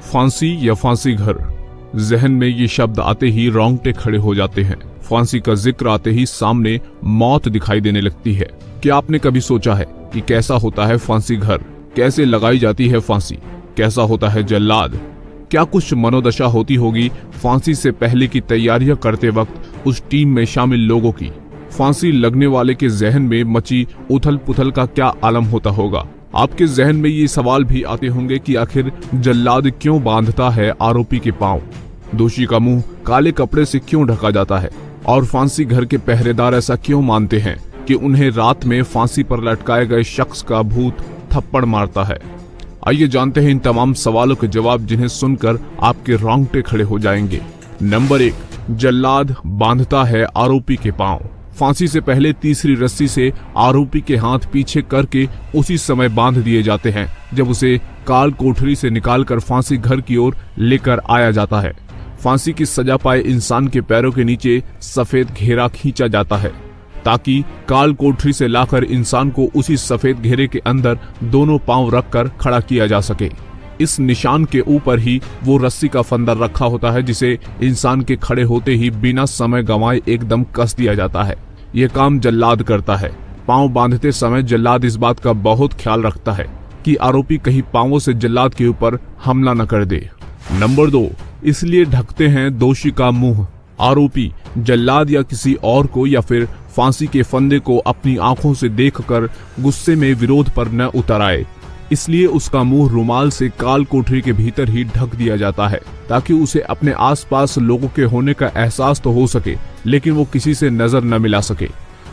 फांसी या फांसी घर, जहन में ये शब्द आते ही रोंगटे खड़े हो जाते हैं। फांसी का जिक्र आते ही सामने मौत दिखाई देने लगती है। क्या आपने कभी सोचा है कि कैसा होता है फांसी घर, कैसे लगाई जाती है फांसी, कैसा होता है जल्लाद? क्या कुछ मनोदशा होती होगी फांसी से पहले की तैयारियां करते वक्त उस टीम में शामिल लोगों की? फांसी लगने वाले के जहन में मची उथल पुथल का क्या आलम होता होगा? आपके जहन में ये सवाल भी आते होंगे कि आखिर जल्लाद क्यों बांधता है आरोपी के पांव, दोषी का मुंह काले कपड़े से क्यों ढका जाता है, और फांसी घर के पहरेदार ऐसा क्यों मानते हैं कि उन्हें रात में फांसी पर लटकाए गए शख्स का भूत थप्पड़ मारता है? आइए जानते हैं इन तमाम सवालों के जवाब, जिन्हें सुनकर आपके रोंगटे खड़े हो जाएंगे। नंबर 1, जल्लाद बांधता है आरोपी के पांव। फांसी से पहले तीसरी रस्सी से आरोपी के हाथ पीछे करके उसी समय बांध दिए जाते हैं जब उसे काल कोठरी से निकालकर फांसी घर की ओर लेकर आया जाता है। फांसी की सजा पाए इंसान के पैरों के नीचे सफेद घेरा खींचा जाता है ताकि काल कोठरी से लाकर इंसान को उसी सफेद घेरे के अंदर दोनों पांव रखकर खड़ा किया जा सके। इस निशान के ऊपर ही वो रस्सी का फंदा रखा होता है जिसे इंसान के खड़े होते ही बिना समय गंवाए एकदम कस दिया जाता है। ये काम जल्लाद करता है। पांव बांधते समय जल्लाद इस बात का बहुत ख्याल रखता है कि आरोपी कहीं पांवों से जल्लाद के ऊपर हमला न कर दे। नंबर 2, इसलिए ढकते हैं दोषी का मुंह। आरोपी जल्लाद या किसी और को या फिर फांसी के फंदे को अपनी आंखों से देखकर गुस्से में विरोध पर न उतर आए, इसलिए उसका मुंह रुमाल से काल कोठरी के भीतर ही ढक दिया जाता है ताकि उसे अपने आसपास लोगों के होने का एहसास तो हो सके, लेकिन वो किसी से नजर न मिला सके।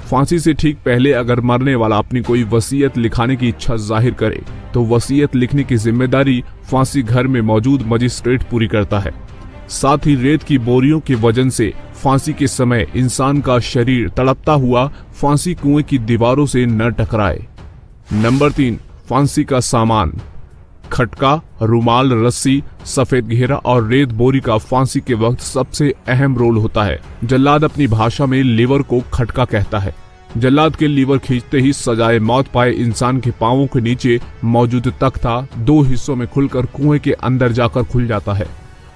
फांसी से ठीक पहले अगर मरने वाला अपनी कोई वसीयत लिखाने की इच्छा जाहिर करे तो वसीयत लिखने की जिम्मेदारी फांसी घर में मौजूद मजिस्ट्रेट पूरी करता है। साथ ही रेत की बोरियों के वजन से फांसी के समय इंसान का शरीर तड़पता हुआ फांसी कुएं की दीवारों से न टकराए। नंबर 3, फांसी का सामान। खटका, रुमाल, रस्सी, सफेद घेरा और रेत बोरी का फांसी के वक्त सबसे अहम रोल होता है। जल्लाद अपनी भाषा में लीवर को खटका कहता है। जल्लाद के लीवर खींचते ही सजाए मौत पाए इंसान के पांवों के नीचे मौजूद तख्ता 2 हिस्सों में खुलकर कुएं के अंदर जाकर खुल जाता है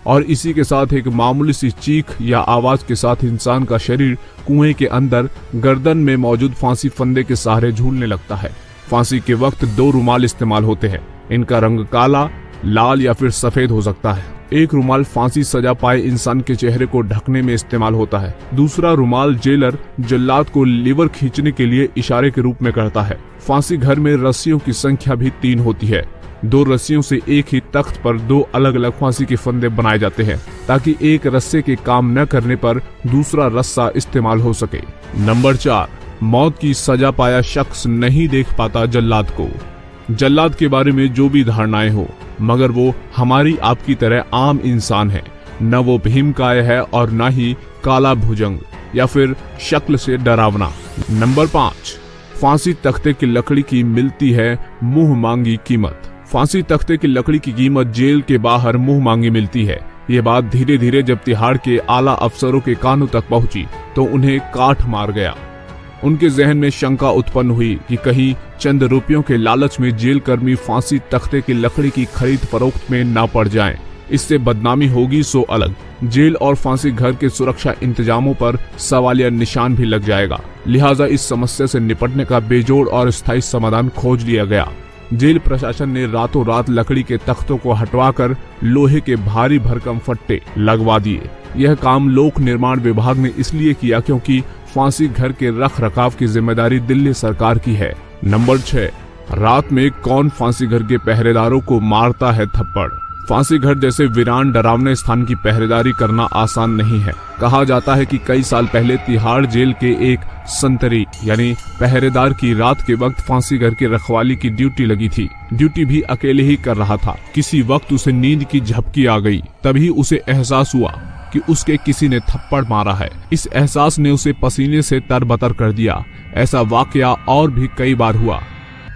और इसी के साथ एक मामूली सी चीख या आवाज के साथ इंसान का शरीर कुएं के अंदर गर्दन में मौजूद फांसी फंदे के सहारे झूलने लगता है। फांसी के वक्त 2 रुमाल इस्तेमाल होते हैं। इनका रंग काला, लाल या फिर सफेद हो सकता है। एक रुमाल फांसी सजा पाए इंसान के चेहरे को ढकने में इस्तेमाल होता है। दूसरा रुमाल जेलर जल्लाद को लीवर खींचने के लिए इशारे के रूप में करता है। फांसी घर में रस्सियों की संख्या भी 3 होती है। 2 रस्सियों से एक ही तख्त पर 2 अलग अलग फांसी के फंदे बनाए जाते हैं ताकि एक रस्से के काम न करने पर दूसरा रस्सा इस्तेमाल हो सके। नंबर 4, मौत की सजा पाया शख्स नहीं देख पाता जल्लाद को। जल्लाद के बारे में जो भी धारणाएं हो, मगर वो हमारी आपकी तरह आम इंसान है। न वो भीमकाय है और न ही काला भुजंग या फिर शक्ल से डरावना। नंबर 5, फांसी तख्ते की लकड़ी की मिलती है मुंह मांगी कीमत। फांसी तख्ते की लकड़ी की कीमत जेल के बाहर मुंह मांगी मिलती है। ये बात धीरे धीरे जब तिहाड़ के आला अफसरों के कानों तक पहुंची तो उन्हें काठ मार गया। उनके जहन में शंका उत्पन्न हुई कि कहीं चंद रुपयों के लालच में जेल कर्मी फांसी तख्ते की लकड़ी की खरीद फरोख्त में ना पड़ जाएं। इससे बदनामी होगी सो अलग, जेल और फांसी घर के सुरक्षा इंतजामों पर सवालिया निशान भी लग जाएगा। लिहाजा इस समस्या से निपटने का बेजोड़ और स्थायी समाधान खोज लिया गया। जेल प्रशासन ने रातों रात लकड़ी के तख्तों को हटवाकर लोहे के भारी भरकम फट्टे लगवा दिए। यह काम लोक निर्माण विभाग ने इसलिए किया क्योंकि फांसी घर के रख रखाव की जिम्मेदारी दिल्ली सरकार की है। नंबर 6, रात में कौन फांसी घर के पहरेदारों को मारता है थप्पड़। फांसी घर जैसे वीरान डरावने स्थान की पहरेदारी करना आसान नहीं है। कहा जाता है कि कई साल पहले तिहाड़ जेल के एक संतरी यानी पहरेदार की रात के वक्त फांसी घर के रखवाली की ड्यूटी लगी थी। ड्यूटी भी अकेले ही कर रहा था। किसी वक्त उसे नींद की झपकी आ गई। तभी उसे एहसास हुआ कि उसके किसी ने थप्पड़ मारा है। इस एहसास ने उसे पसीने से तरबतर कर दिया। ऐसा वाकया और भी कई बार हुआ।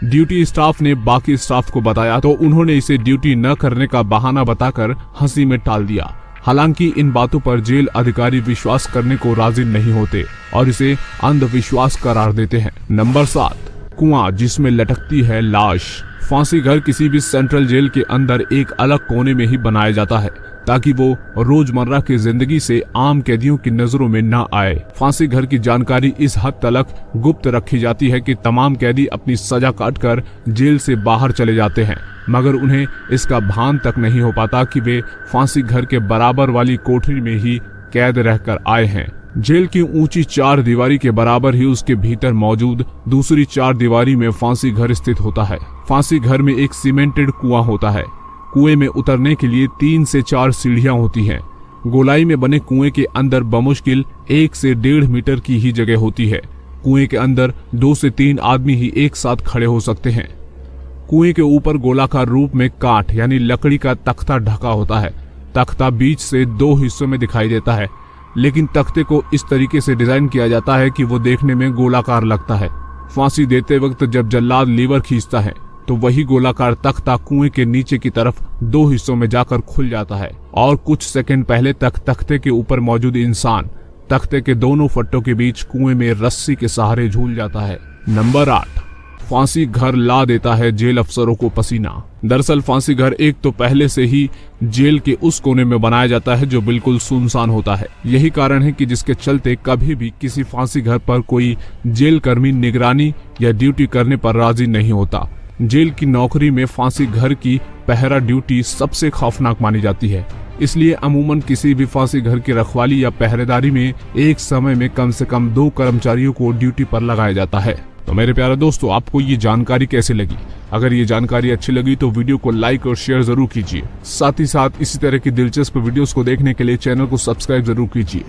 ड्यूटी स्टाफ ने बाकी स्टाफ को बताया तो उन्होंने इसे ड्यूटी न करने का बहाना बताकर हंसी में टाल दिया। हालांकि इन बातों पर जेल अधिकारी विश्वास करने को राजी नहीं होते और इसे अंधविश्वास करार देते हैं। नंबर 7, कुआं जिसमें लटकती है लाश। फांसी घर किसी भी सेंट्रल जेल के अंदर एक अलग कोने में ही बनाया जाता है ताकि वो रोजमर्रा की जिंदगी से आम कैदियों की नजरों में न आए। फांसी घर की जानकारी इस हद तक गुप्त रखी जाती है कि तमाम कैदी अपनी सजा काटकर जेल से बाहर चले जाते हैं, मगर उन्हें इसका भान तक नहीं हो पाता कि वे फांसी घर के बराबर वाली कोठरी में ही कैद रहकर आए हैं। जेल की ऊंची 4 दीवारी के बराबर ही उसके भीतर मौजूद दूसरी 4 दीवारी में फांसी घर स्थित होता है। फांसी घर में एक सीमेंटेड कुआं होता है। कुएं में उतरने के लिए 3 से 4 सीढ़ियां होती हैं। गोलाई में बने कुएं के अंदर बमुश्किल 1 से 1.5 मीटर की ही जगह होती है। कुएं के अंदर 2 से 3 आदमी ही एक साथ खड़े हो सकते हैं। कुएं के ऊपर गोलाकार रूप में काठ यानी लकड़ी का तख्ता ढका होता है। तख्ता बीच से 2 हिस्सों में दिखाई देता है, लेकिन तख्ते को इस तरीके से डिजाइन किया जाता है कि वो देखने में गोलाकार लगता है। फांसी देते वक्त जब जल्लाद लीवर खींचता है तो वही गोलाकार तख्ता कुएं के नीचे की तरफ 2 हिस्सों में जाकर खुल जाता है और कुछ सेकंड पहले तक तख्ते के ऊपर मौजूद इंसान तख्ते के दोनों फट्टों के बीच कुएं में रस्सी के सहारे झूल जाता है। नंबर 8, फांसी घर ला देता है जेल अफसरों को पसीना। दरअसल फांसी घर एक तो पहले से ही जेल के उस कोने में बनाया जाता है जो बिल्कुल सुनसान होता है। यही कारण है कि जिसके चलते कभी भी किसी फांसी घर पर कोई जेल कर्मी निगरानी या ड्यूटी करने पर राजी नहीं होता। जेल की नौकरी में फांसी घर की पहरा ड्यूटी सबसे खौफनाक मानी जाती है, इसलिए अमूमन किसी भी फांसी घर की रखवाली या पहरेदारी में एक समय में कम से कम 2 कर्मचारियों को ड्यूटी पर लगाया जाता है। तो मेरे प्यारे दोस्तों, आपको ये जानकारी कैसे लगी? अगर ये जानकारी अच्छी लगी तो वीडियो को लाइक और शेयर जरूर कीजिए। साथ ही साथ इसी तरह की दिलचस्प वीडियोस को देखने के लिए चैनल को सब्सक्राइब जरूर कीजिए।